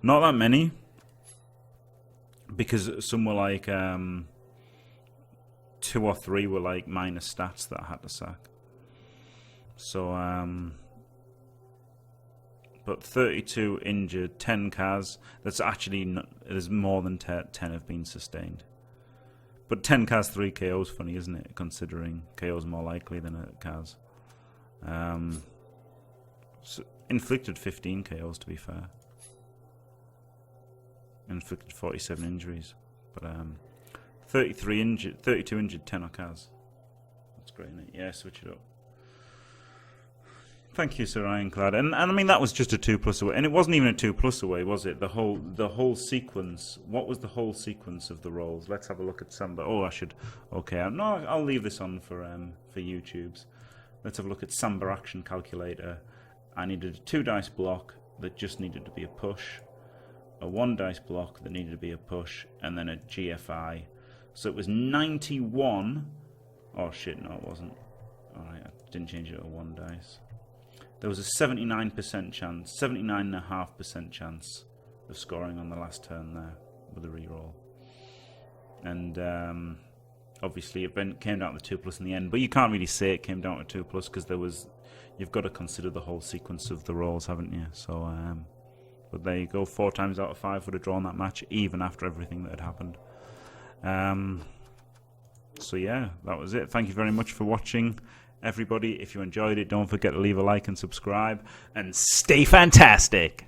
Not that many, because some were like 2 or 3 were like minor stats that I had to sack. So but 32 injured, 10 Kaz. That's actually there's more than 10 have been sustained. But 10 Kaz, 3 KO's funny, isn't it? Considering KO's more likely than a Kaz. So inflicted 15 KO's, to be fair. Inflicted 47 injuries, but 33 injured, 32 injured, 10 Kaz. That's great, isn't it? Yeah, switch it up. Thank you, Sir Ironclad. And I mean, that was just a 2+ away, and it wasn't even a 2+ away, was it? The whole sequence. What was the whole sequence of the rolls? Let's have a look at Samba. Oh, I should. Okay, no, I'll leave this on for YouTube's. Let's have a look at Samba action calculator. I needed a 2 dice block that just needed to be a push, a 1 dice block that needed to be a push, and then a GFI. So it was 91. Oh shit, no, it wasn't. Alright, I didn't change it to 1 dice. There was a 79% chance, 79.5% chance of scoring on the last turn there with a reroll. And obviously it came down to 2+ in the end, but you can't really say it came down to 2+ because you've got to consider the whole sequence of the rolls, haven't you? So, but there you go, 4 times out of 5 would have drawn that match, even after everything that had happened. So yeah, that was it. Thank you very much for watching. Everybody, if you enjoyed it, don't forget to leave a like and subscribe, and stay fantastic!